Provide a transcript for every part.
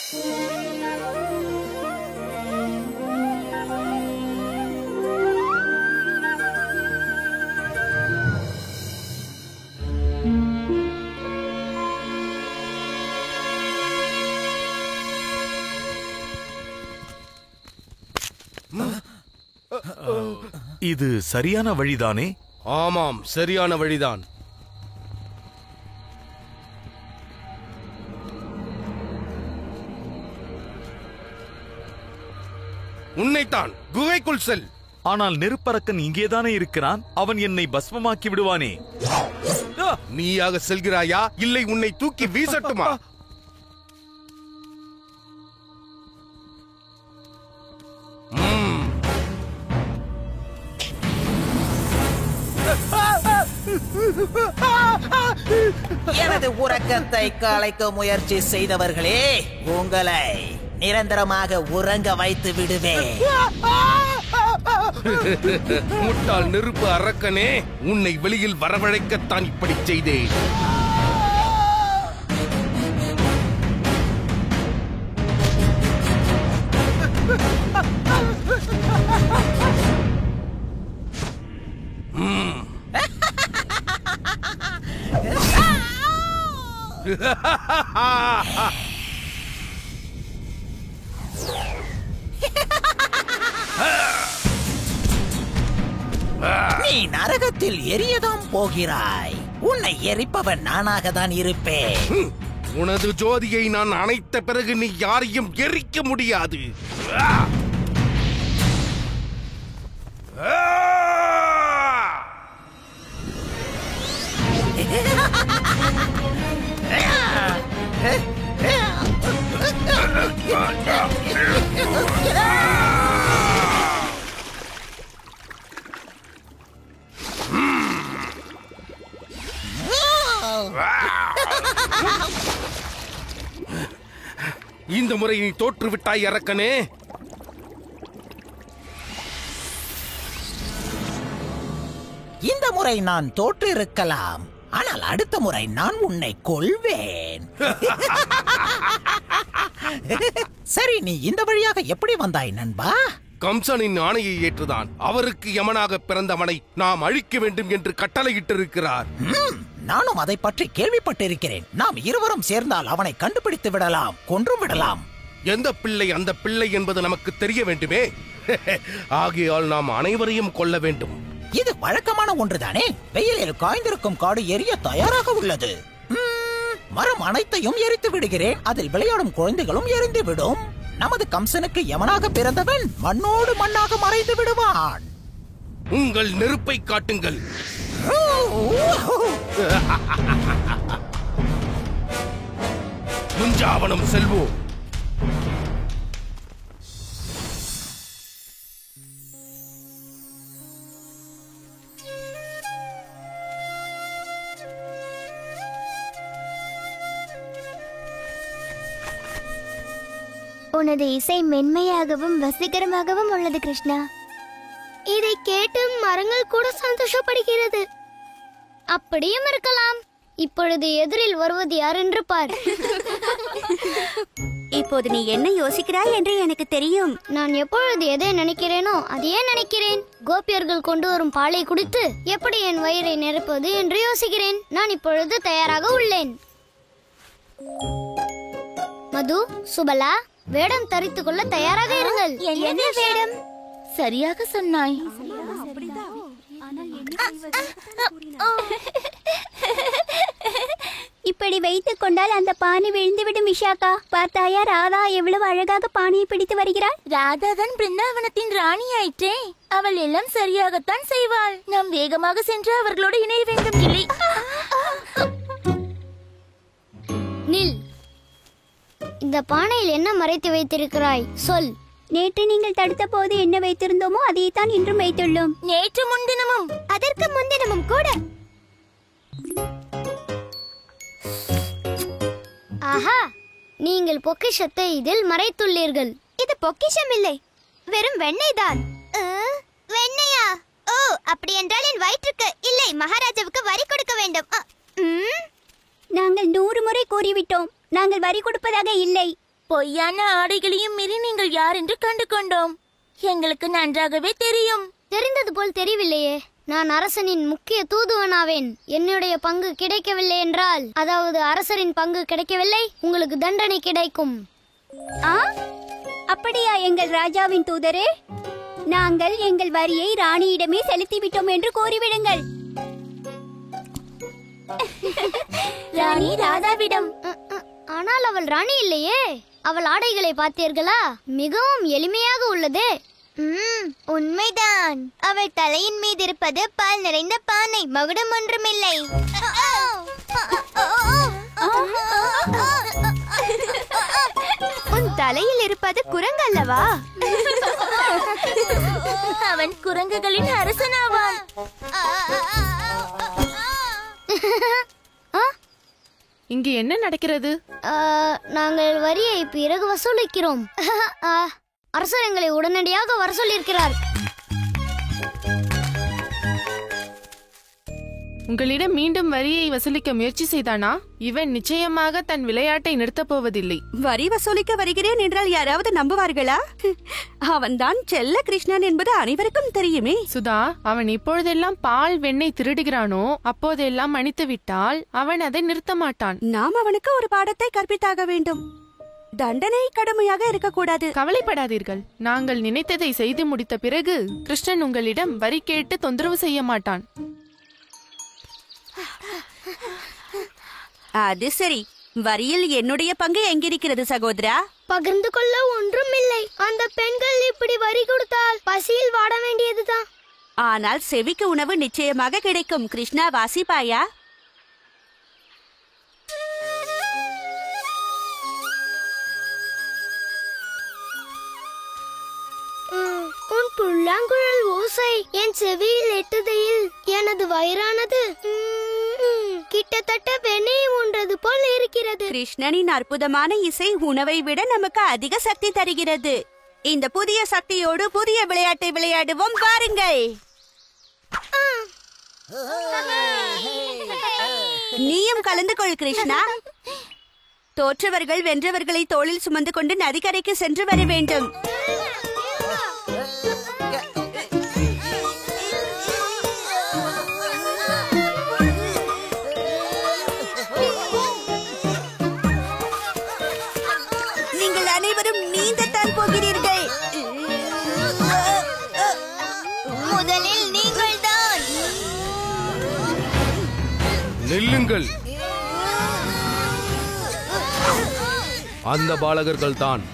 இது சரியான வழிதானே? ஆமாம், சரியான வழிதான். உன்னைத்தான், குகைக்குள் செல். ஆனால் நெருப்பரக்கன் இங்கேதானே இருக்கிறான். அவன் என்னை பஸ்மமாக்கி விடுவானே. நீயாக செல்கிறாயா, இல்லை உன்னை தூக்கி வீசட்டுமா? எனது உறக்கத்தை கலைக்க முயற்சி செய்தவர்களே, உங்களை நிரந்தரமாக உறங்க வைத்து விடுவேன். முட்டாள் நெருப்பு அரக்கனே, உன்னை வெளியில் வரவழைக்கத்தான் இப்படி செய்தேன். நீ நரகத்தில் எரியதான் போகிறாய். உன்னை எரிப்பவன் நானாக தான் இருப்பேன். உனது ஜோதியை நான் அணைத்த பிறகு நீ யாரையும் எரிக்க முடியாது. இந்த முறை நீ தோற்றுவிட்டாய் அரக்கனே. இந்த முறை நான் தோற்று இருக்கலாம், ஆனால் அடுத்த முறை நான் உன்னை கொல்வேன். சரி, நீ இந்த வழியாக எப்படி வந்தாய் நண்பா? கம்சனின் ஆணையை ஏற்றுதான். அவருக்கு யமனாக பிறந்தவனை நாம் அழிக்க வேண்டும் என்று கட்டளையிட்டிருக்கிறார். நானும் அதை பற்றி கேள்விப்பட்டிருக்கிறேன். நாம் இருவரும் சேர்ந்தால் அவனை கண்டுபிடித்து விடலாம், கொன்றும் விடலாம். எந்த பிள்ளை அந்த பிள்ளை என்பது நமக்கு தெரிய வேண்டுமே. ஆகையால் நாம் அனைவரையும் கொல்ல வேண்டும். இது வழக்கமான ஒன்றுதானே. வெயிலில் காய்ந்திருக்கும் காடு எரிய தயாராக உள்ளது. மரம் அனைத்தையும் எரித்து விடுகிறேன். அதில் விளையாடும் குழந்தைகளும் எரிந்து விடும். நமது கம்சனுக்கு யமனாக பிறந்தவன் மண்ணோடு மண்ணாக மறைந்து விடுவான். உங்கள் நெருப்பை காட்டுங்கள். குஞ்சாவனம் செல்வோம். உனது இசை மென்மையாகவும் வசீகரமாகவும் உள்ளது கிருஷ்ணா. இதை கேட்டு மரங்கள் கூட சந்தோஷப்படுகிறது. அப்படியும் இருக்கலாம். இப்பொழுது எதிரில் வருவது யார் என்று பார். இப்போது நீ என்ன யோசிக்கிறாய் என்று எனக்கு தெரியும். நான் எப்பொழுது எதை நினைக்கிறேனோ அதையே நினைக்கிறேன். கோபியர்கள் கொண்டு வரும் பாலை குடித்து எப்படி என் வயிறை நிரப்புவது என்று யோசிக்கிறேன். நான் இப்பொழுது தயாராக உள்ளேன். மது, சுபலா, வேடம் தரித்துக் கொள்ள தயாராக இருங்கள். என்ன வேடம்? சரியாக சொன்னாய். இப்படி வைத்துக் கொண்டால் அந்த பானை விழுந்துவிடும். விஷாக்கா, பார்த்தாயா ராதா எவ்வளவு அழகாக பானையை பிடித்து வருகிறாள். ராதா தான் பிருந்தாவனத்தின் ராணி ஆயிற்றே. அவள் எல்லாம் சரியாகத்தான் செய்வாள். நாம் வேகமாக சென்று அவர்களோடு இணைய வேண்டும். இல்லை, நில். இந்த பானையில் என்ன மறைத்து வைத்திருக்கிறாய்? சொல். நேற்று நீங்கள் தடுத்த போது என்ன வைத்திருந்தோமோ அதைத்தான் இன்றும் வைத்துள்ளோம். நேற்று முன்தினமும் அதற்கு முன்தினமும் கூட. ஆஹா, நீங்கள் பொக்கிஷத்தை இதில் மறைத்துள்ளீர்கள். இது பொக்கிஷம் இல்லை, வெறும் வெண்ணெய் தான். வெண்ணெயா? ஓ, அப்படி என்றால் என் வயிற்றுக்கு இல்லை, மகாராஜாவுக்கு வரி கொடுக்க வேண்டும். நாங்கள் 100 முறை கூறிவிட்டோம், நாங்கள் வரி கொடுப்பதாக இல்லை. பொய்யான ஆடைகளையும் மீறி நீங்கள் யார் என்று கண்டு கொண்டோம். எங்களுக்கு நன்றாகவே தெரியும். தெரிந்தது போல் தெரியவில்லையே. நான் அரசனின் முக்கிய தூதுவனாவேன். என்னுடைய பங்கு கிடைக்கவில்லை என்றால், அதாவது அரசரின் பங்கு கிடைக்கவில்லை, உங்களுக்கு தண்டனை கிடைக்கும். அப்படியா எங்கள் ராஜாவின் தூதரே? நாங்கள் எங்கள் வரியை ராணியிடமே செலுத்திவிட்டோம் என்று கூறிவிடுங்கள். ராணி ராதாவிடம். ஆனால் அவள் ராணி இல்லையே. அவள் ஆடைகளை பார்த்தீர்களா? மிகவும் எளிமையாக உள்ளதே. உண்மைதான். அவள் தலையின் மீது இருப்பது பால் நிறைந்த பானை, மகுடம் ஒன்றுமில்லை. உன் தலையில் இருப்பது குரங்கு அல்லவா? அவன் குரங்குகளின் அரசனாவான். இங்கு என்ன நடக்கிறது? நாங்கள் வரியை பிறகு வசூலிக்கிறோம். அரசர் எங்களை உடனடியாக வர சொல்லியிருக்கிறார். உங்களிடம் மீண்டும் வரியை வசூலிக்க முயற்சி செய்தானா? இவன் நிச்சயமாக தன் விளையாட்டை நிறுத்தப் போவதில்லை. வரி வசூலிக்க வருகிறேன் என்றால் யாராவது நம்புவார்களா? அவன்தான் செல்ல கிருஷ்ணன் என்பது அனைவருக்கும் தெரியுமே. சுதா, அவன் இப்பொழுதெல்லாம் பால் வெண்ணெய் திருடுகிறானோ அப்போதெல்லாம் மன்னித்து விட்டால் அவன் அதை நிறுத்த மாட்டான். நாம் அவனுக்கு ஒரு பாடத்தை கற்பித்தாக வேண்டும். தண்டனை கடுமையாக இருக்கக்கூடாது. கவலைப்படாதீர்கள். நாங்கள் நினைத்ததை செய்து முடித்த பிறகு கிருஷ்ணன் உங்களிடம் வரி கேட்டு தொந்தரவு செய்ய மாட்டான். அது சரி, வரியில் என்னுடைய பங்கு எங்கிருக்கிறது சகோதரா? பகிர்ந்து கொள்ள ஒன்றும் இல்லை. அந்த பெண்கள் இப்படி வரி கொடுத்தால் பசியில் வாட வேண்டியதுதான். ஆனால் செவிக்கு உணவு நிச்சயமாக கிடைக்கும். கிருஷ்ணா, வாசிப்பாயா? உன் புல்லாங்குழல் ஓசை என் செவியில் எட்டுதையில் எனது வயிறானது கிட்டத்தட்ட வெண்ணெய் உண்டது போல் இருக்கிறது. கிருஷ்ணனின் அற்புதமான இசை உணவை விட நமக்கு அதிக சக்தி தருகிறது. இந்த புதிய சக்தியோடு புதிய விளையாட்டை விளையாடுவோம், வாருங்கள். நீயும் கலந்து கொள் கிருஷ்ணா. தோற்றவர்கள் வென்றவர்களை தோளில் சுமந்து கொண்டு நதிக்கரைக்கு சென்று வர வேண்டும். நீங்கள் அனைவரும் நீந்தத்தான் போகிறீர்கள். முதலில் நீங்கள் தான். நில்லுங்கள். அந்த பாலகர்கள் தான்.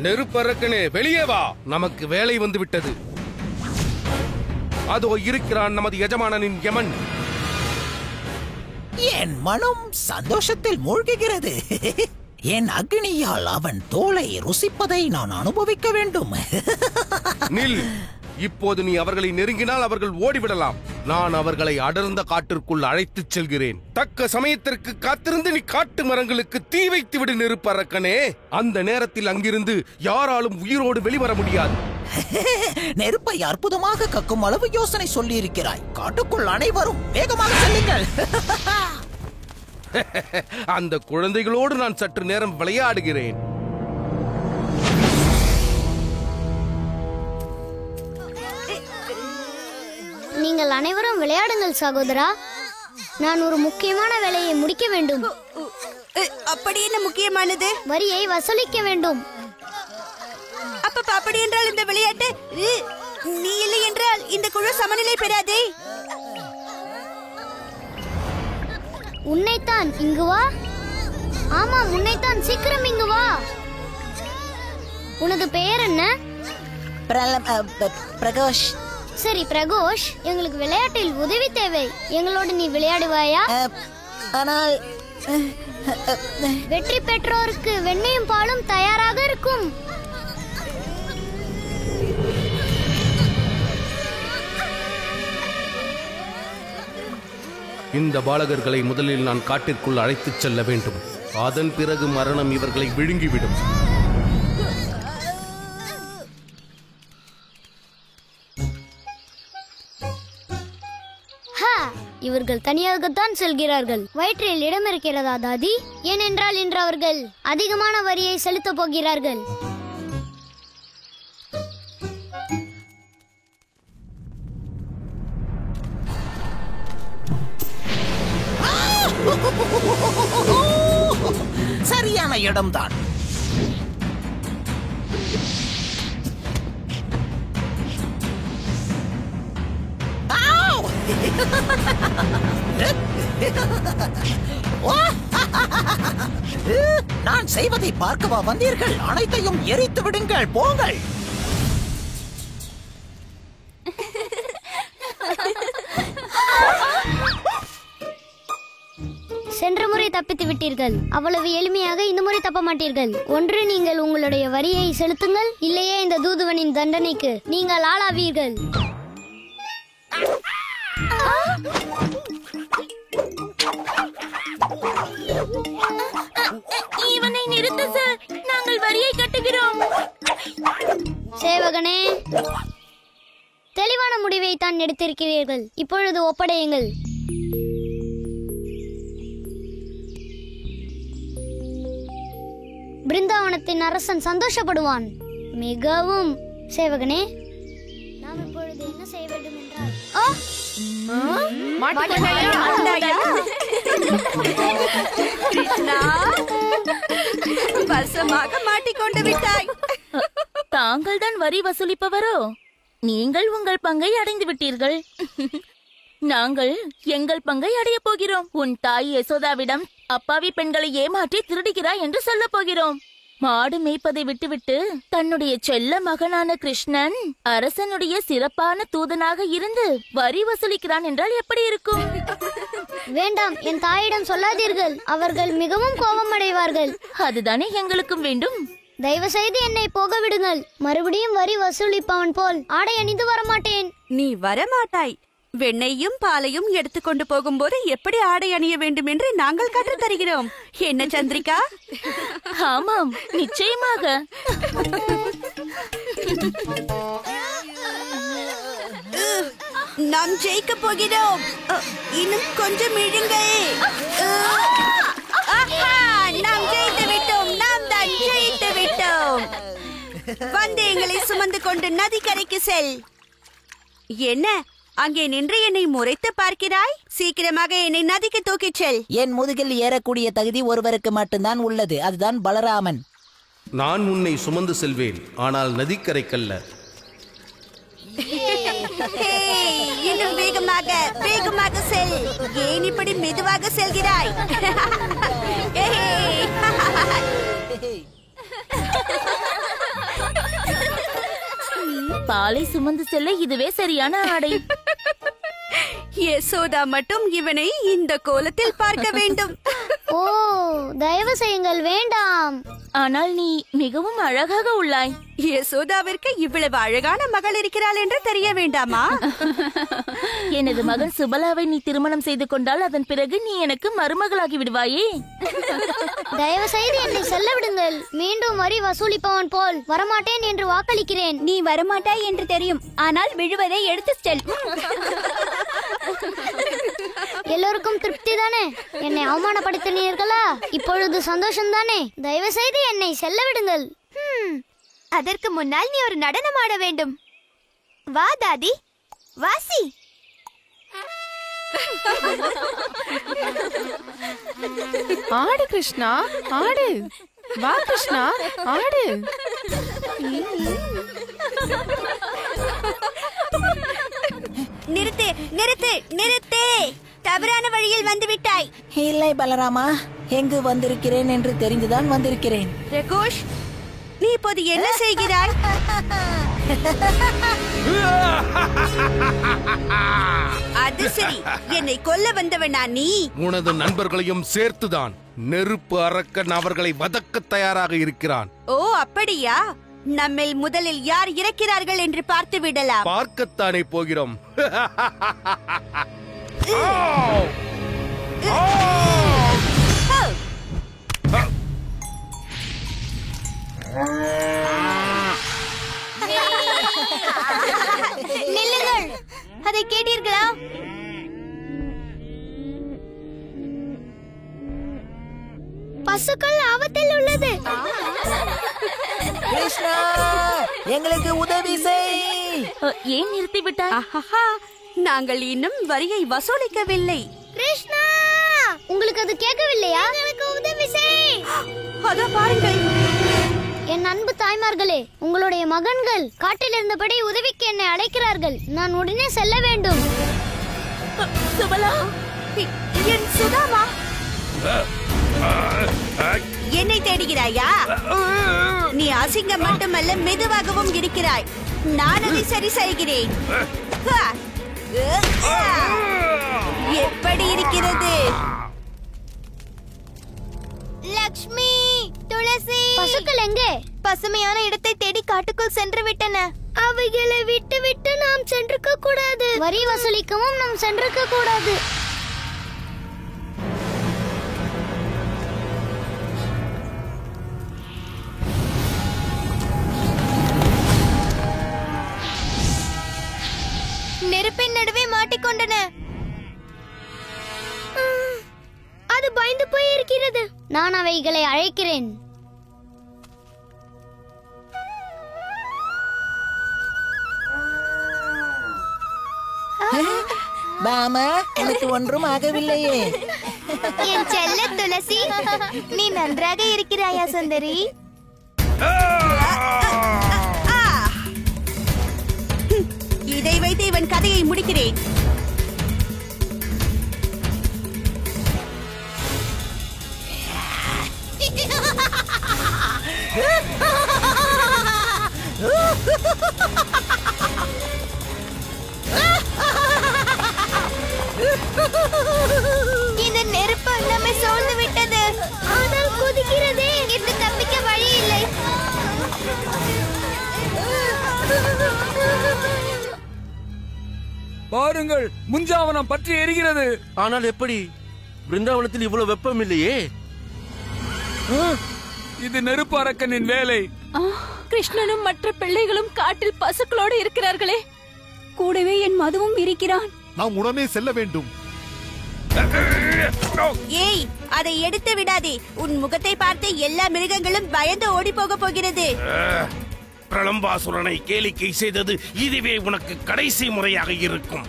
நெருப்பரக்கனே, வெளியே வா. நமக்கு வேலை வந்து விட்டது. அதோ இருக்கிறான் நமது எஜமானனின் யமன். என் மனம் சந்தோஷத்தில் மூழ்குகிறது. என் அக்னியால் அவன் தோலை ருசிப்பதை நான் அனுபவிக்க வேண்டும். நில். இப்போது நீ அவர்களை நெருங்கினால் அவர்கள் ஓடிவிடலாம். நான் அவர்களை அடர்ந்த காட்டிற்குள் அழைத்துச் செல்கிறேன். தக்க சமயத்திற்கு காத்திருந்து நீ காட்டு மரங்களுக்கு தீ வைத்து விடு நெருப்பரக்கனே. அந்த நேரத்தில் அங்கிருந்து யாராலும் உயிரோடு வெளிவர முடியாது. நெருப்பை அற்புதமாக கக்கும் அளவு யோசனை சொல்லி இருக்கிறாய். காட்டுக்குள் அனைவரும் வேகமாக செல்லுங்கள். அந்த குழந்தைகளோடு நான் சற்று நேரம் விளையாடுகிறேன். நீங்கள் அனைவரும் விளையாடுங்கள் சகோதரா. நான் ஒரு முக்கியமான வேலையை முடிக்க வேண்டும். அப்படி என்ன முக்கியமானது? வரியை வசூலிக்க வேண்டும். அப்படி என்றால் இந்த விளையாட்டு நீ இல்லை என்றால் இந்த குழு சமநிலை பெறாதே. உன்னைத்தான். இங்கு வா. ஆமாம், உன்னைத்தான். சீக்கிரம் இங்கு வா. உனது பெயர் என்ன? பிரகாஷ். சரி பிரகோஷ், எங்களுக்கு விளையாட்டில் உதவி தேவை. எங்களோடு நீ விளையாடுவாயா? ஆனால் வெற்றி பெற்றோருக்கு வெண்ணையும் பாலும் தயாராக இருக்கும். இந்த பாலகர்களை முதலில் நான் காட்டிற்குள் அழைத்துச் செல்ல வேண்டும். அதன் பிறகு மரணம் இவர்களை விழுங்கிவிடும். இவர் அவர்கள் தனியாகத்தான் செல்கிறார்கள். வயிற்றில் இடம் இருக்கிறதா தாதி? ஏனென்றால் இன்று அவர்கள் அதிகமான வரியை செலுத்தப் போகிறார்கள். சரியான இடம்தான். நான் செய்வதை பார்க்கவா வந்தீர்கள்? அனைத்தையும் எரித்து விடுங்கள், போங்கள். சென்ற முறை தப்பித்து விட்டீர்கள். அவ்வளவு எளிமையாக இந்த முறை தப்ப மாட்டீர்கள். ஒன்று நீங்கள் உங்களுடைய வரியை செலுத்துங்கள், இல்லையே இந்த தூதுவனின் தண்டனைக்கு நீங்கள் ஆளாவீர்கள். இவனை நிறுத்து சார், நாங்கள் வரியை கட்டுகிறோம். சேவகனே, தெளிவான முடிவை தான் எடுத்திருக்கிறீர்கள். இப்பொழுது ஒப்படையுங்கள். பிருந்தாவனத்தின் அரசன் சந்தோஷப்படுவான் மிகவும். சேவகனே, நாம் இப்பொழுது என்ன செய்ய வேண்டும் என்றால் வசமாக மாட்டிக்கொண்டு விட்டாய். தாங்கள் தான் வரி வசூலிப்பவரோ? நீங்கள் உங்கள் பங்கை அடைந்து விட்டீர்கள். நாங்கள் எங்கள் பங்கை அடைய போகிறோம். உன் தாய் யசோதாவிடம் அப்பாவி பெண்களை ஏமாற்றி திருடுகிறாய் என்று சொல்ல போகிறோம். மாடு மேய்ப்பதை விட்டுவிட்டு தன்னுடைய செல்ல மகனான கிருஷ்ணன் அரசனுடைய சிறப்பான தூதனாக இருந்து வரி வசூலிக்கிறான் என்றால் எப்படி இருக்கும்? வேண்டாம், என் தாயிடம் சொல்லாதீர்கள். அவர்கள் மிகவும் கோபமடைவார்கள். அதுதானே எங்களுக்கும் வேண்டும். தயவு செய்து என்னை போக விடுங்கள். மறுபடியும் வரி வசூலிப்பவன் போல் ஆடை அணிந்து வரமாட்டேன். நீ வரமாட்டாய். வெண்ணையும் பாலையும் எடுத்துக்கொண்டு போகும்போது எப்படி ஆடை அணிய வேண்டும் என்று நாங்கள் கற்றுத் தருகிறோம். என்ன சந்திரிகா? ஆமாம், நிச்சயமாக. நாம் ஜெயிக்க போகிறோம். இன்னும் கொஞ்சம் இழுங்கள். நாம் ஜெயித்து விட்டோம். நாம் தான் ஜெயித்து விட்டோம். வந்து எங்களை சுமந்து கொண்டு நதிக்கரைக்கு செல். என்ன அங்கே நின்று என்னை முறைத்து பார்க்கிறாய்? சீக்கிரமாக என்னை நதிக்கு தூக்கிச் செல். என் முதுகில் ஏறக்கூடிய தகுதி ஒருவருக்கு மட்டும்தான் உள்ளது, அதுதான் பலராமன். நான் உன்னை சுமந்து செல்வேன், ஆனால் நதிக்கரைக்கல்ல. இன்னும் வேகமாக வேகமாக செல். ஏன் இப்படி மெதுவாக செல்கிறாய்? பாலை சுமந்து செல்ல இதுவே சரியான ஆடை. யசோதா மட்டும் இவனை இந்த கோலத்தில் பார்க்க வேண்டும். ஓ, தயவு செய்யுங்கள், வேண்டாம். ஆனால் நீ மிகவும் அழகாக உள்ளாய். யசோதாவிற்கு இவ்வளவு அழகான மகள் இருக்கிறாள் என்று தெரிய வேண்டாமா? எனது மகள் சுபலாவை நீ திருமணம் செய்து கொண்டால் அதன் பிறகு நீ எனக்கு மருமகளாகி விடுவாயே. தயவு செய்து என்னை செல்ல விடுங்கள். மீண்டும் வரி வசூலிப்பவன் போல் வரமாட்டேன் என்று வாக்களிக்கிறேன். நீ வரமாட்டாய் என்று தெரியும், ஆனால் விழுவதை எடுத்து செல். எல்லோருக்கும் திருப்தி தானே? என்னை அவமானப்படுத்தினீர்களா? இப்பொழுது சந்தோஷம் தானே? தயவு செய்து என்னை செல்ல விடுங்கள். அதற்கு முன்னால் நீ ஒரு நடனம் ஆட வேண்டும். வா தாதி, வாசி. ஆடு கிருஷ்ணா, ஆடு. வா கிருஷ்ணா, ஆடு. நிறுத்து நிறுத்து நிறுத்து. தவறான வழியில் வந்து விட்டாய். இல்லை பலராமா, எங்கு வந்திருக்கிறேன் என்று தெரிந்துதான் வந்திருக்கிறேன். ரகுஷ், நீ இப்போது என்ன செய்கிறாய்? அது சரி, என்னை கொல்ல வந்தவனா நீ? உனது நண்பர்களையும் சேர்த்துதான். நெருப்பு அரக்கன் அவர்களை வதக்க தயாராக இருக்கிறான். ஓ அப்படியா? நம்மில் முதலில் யார் இறக்கிறார்கள் என்று பார்த்து விடலாம். பார்க்கத்தானே போகிறோம். நில்லுங்கள். அதை கேட்டீர்களா? பசுக்கள் ஆபத்தில் உள்ளது. கிருஷ்ணா, எங்களுக்கு உதவி செய். ஏன் நிறுத்திவிட்டாய்? ஆஹா, நாங்கள் இன்னும் வரியை வசூலிக்கவில்லை. கிருஷ்ணா, உங்களுக்கு அது கேட்கவில்லையா? எனக்கு உதவி செய். அதோ பாருங்கள். என் அன்பு தாய்மார்களே, உங்களுடைய மகன்கள் காட்டில் இருந்தபடி உதவிக்கு என்னை அழைக்கிறார்கள். நான் உடனே செல்ல வேண்டும். சுபலா, என் சுதாமா, என்னை தேடுகிறாயா? நீ அசிங்கம் மட்டுமல்ல, மெதுவாகவும் இருக்கிறாய். நான் அதை சரி செய்கிறேன். எப்படி இருக்கிறது? லக்ஷ்மி, துளசி, பசுக்கள் எங்கே? பசுமையான இடத்தை தேடி காட்டுக்குள் சென்று விட்டன. அவைகளை விட்டு விட்டு நாம் சென்றிருக்க கூடாது. வரி வசூலிக்கவும் நாம் சென்றிருக்க கூடாது. நெருப்பின் நடுவே மாட்டிக்கொண்டன. அது பயந்து போய் இருக்கிறது. நான் அவைகளை அழைக்கிறேன். மாமா, எனக்கு ஒன்றும் ஆகவில்லையே. என் செல்ல துளசி, நீ நன்றாக இருக்கிறாயா சுந்தரி? இதை வைத்து இவன் கதையை முடிக்கிறேன். இந்த நெருப்பு நம்மை சூழ்ந்து விட்டது. ஆனால் கொதிக்கிறதே. இன்று தப்பிக்க வழி இல்லை. பாருங்கள், முஞ்சாவனம் பற்றி எரிகிறது. ஆனால் எப்படி? பிருந்தாவனத்தில் இவ்வளவு வெப்பம் இல்லையே. இது நெருப்பு அரக்கனின் வேலை. கிருஷ்ணனும் மற்ற பிள்ளைகளும் காட்டில் பசுக்களோடு இருக்கிறார்களே. கூடவே என் மதுவும் இருக்கிறான். நாம் உடனே செல்ல வேண்டும். ஏய், அதை எடுத்து விடாதே. உன் முகத்தை பார்த்து எல்லா மிருகங்களும் பயந்து ஓடி போக போகிறது. பிரளம்பாசுரனை கேளிக்கை செய்தது இதுவே உனக்கு கடைசி முறையாக இருக்கும்.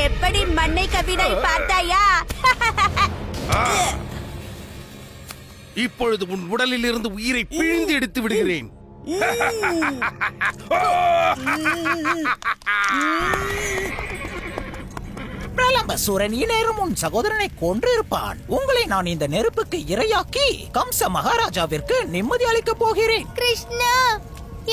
எப்படி மண்ணை கவினாய் பார்த்தாயா? இப்பொழுது உன் உடலில் இருந்து உயிரை பிழிந்து எடுத்து விடுகிறேன். பிரலம்பசூரன் இந்நேரம் உன் சகோதரனை கொன்றிருப்பான். உங்களை நான் இந்த நெருப்புக்கு இரையாக்கி கம்ச மகாராஜாவிற்கு நிம்மதி அளிக்கப் போகிறேன். கிருஷ்ணா,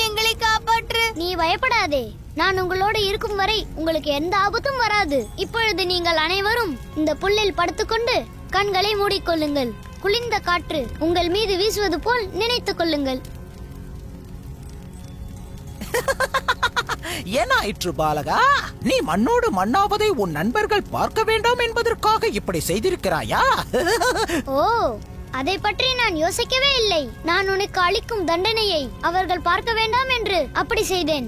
எங்களை காப்பாற்று. நீ பயப்படாதே. நான் உங்களோடு இருக்கும் வரை உங்களுக்கு எந்த ஆபத்தும் வராது. இப்பொழுது நீங்கள் அனைவரும் இந்த புல்லில் படுத்துக்கொண்டு கண்களை மூடிக்கொள்ளுங்கள். குளிர்ந்த காற்று உங்கள் மீது வீசுவது போல் நினைத்துக் கொள்ளுங்கள். ஏனாயிற்று பாலகா? நீ மண்ணோடு மண்ணாவதை உன் நண்பர்கள் பார்க்க வேண்டாம் என்பதற்காக இப்படி செய்திருக்கிறாயா? ஓ, அதை பற்றி நான் யோசிக்கவே இல்லை. நான் உனக்கு அளிக்கும் தண்டனையை அவர்கள் பார்க்க வேண்டாம் என்று அப்படி செய்தேன்.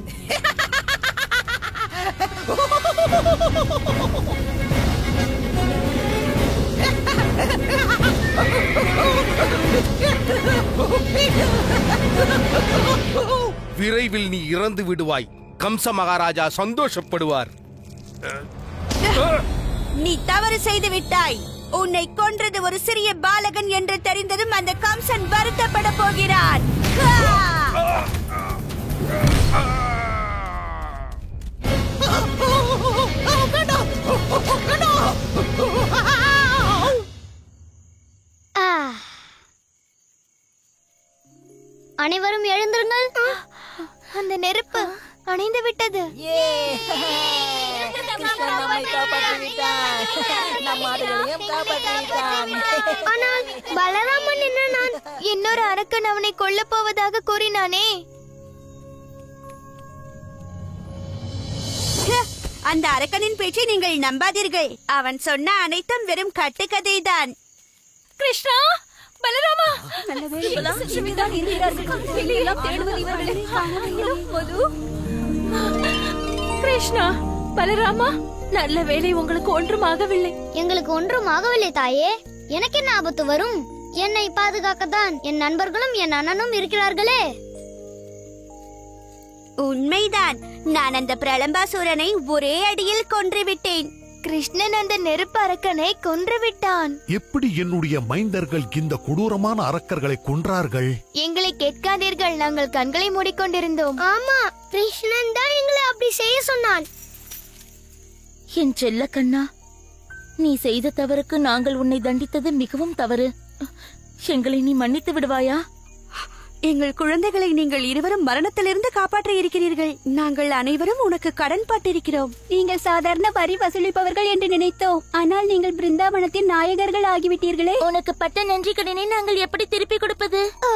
விரைவில் நீ இறந்து விடுவாய். கம்ச மகாராஜா சந்தோஷப்படுவார். நீ தவறு செய்து விட்டாய். உன்னை கொன்றது ஒரு சிறிய பாலகன் என்று தெரிந்ததும் அந்த கம்சன் வருத்தப்பட போகிறான். அனைவரும் எழுந்திருங்கள். அந்த நெருப்பு அணைந்து விட்டது. ஆனால் பலராமன் என்ன? நான் இன்னொரு அரக்கன் அவனை கொல்லப் போவதாக கூறினானே. அந்த அரக்கனின் பேச்சை நீங்கள் நம்பாதீர்கள். அவன் சொன்ன அனைத்தும் வெறும் கட்டுக்கதைதான். கிருஷ்ணா, பலராமா, கிருஷ்ணா, பலராமா, நல்ல வேளை உங்களுக்கு ஒன்றும் ஆகவில்லை. எங்களுக்கு ஒன்றும் ஆகவில்லை தாயே. எனக்கு என்ன ஆபத்து வரும்? என்னை பாதுகாக்கத்தான் என் நண்பர்களும் என் அண்ணனும் இருக்கிறார்களே. உண்மைதான், நான் அந்த பிரளம்பாசுரனை ஒரே அடியில் கொன்றுவிட்டேன். கிருஷ்ணன் அந்த நெருப்பு அரக்கனை கொன்று விட்டான். எப்படி என்னுடைய மைந்தர்கள் இந்த கொடூரமான அரக்கர்களை கொன்றார்கள்? எங்களை கேட்காதீர்கள், நாங்கள் கண்களை மூடிக்கொண்டிருந்தோம். ஆமா, கிருஷ்ணன் தான் எங்களை அப்படி செய்ய சொன்னான். என் செல்ல கண்ணா, நீ செய்த தவறுக்கு நாங்கள் உன்னை தண்டித்தது மிகவும் தவறு. எங்களை நீ மன்னித்து விடுவாயா? எங்கள் குழந்தைகளை நீங்கள் இருவரும் மரணத்திலிருந்து காப்பாற்ற இருக்கிறீர்கள். நாங்கள் அனைவரும் உனக்கு கடன் பட்டிருக்கிறோம். நீங்கள் சாதாரண வரி வசூலிப்பவர்கள் என்று நினைத்தோம். ஆனால் நீங்கள் பிருந்தாவனத்தின் நாயகர்கள் ஆகிவிட்டீர்களே. உனக்கு பட்ட நன்றி கடனை நாங்கள் எப்படி திருப்பி கொடுப்பது? ஓ,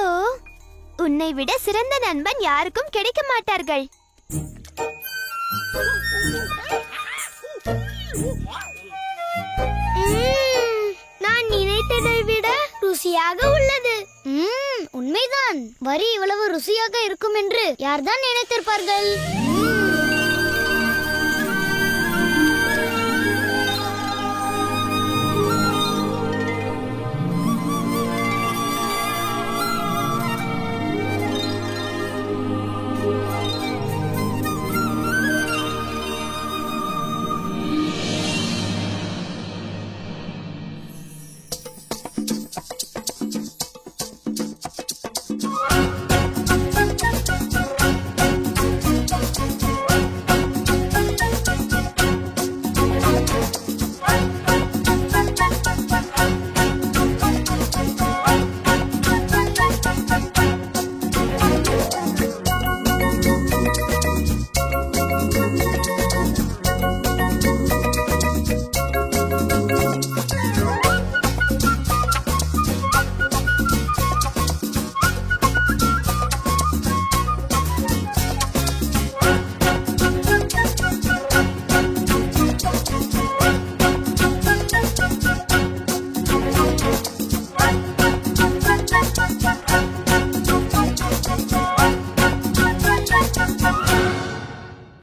உன்னை விட சிறந்த நண்பன் யாருக்கும் கிடைக்க மாட்டார்கள். நான் நினைத்ததை விட ருசியாக உள்ளது. உண்மைதான். வரி இவ்வளவு ருசியாக இருக்கும் என்று யார்தான் நினைத்திருப்பார்கள்?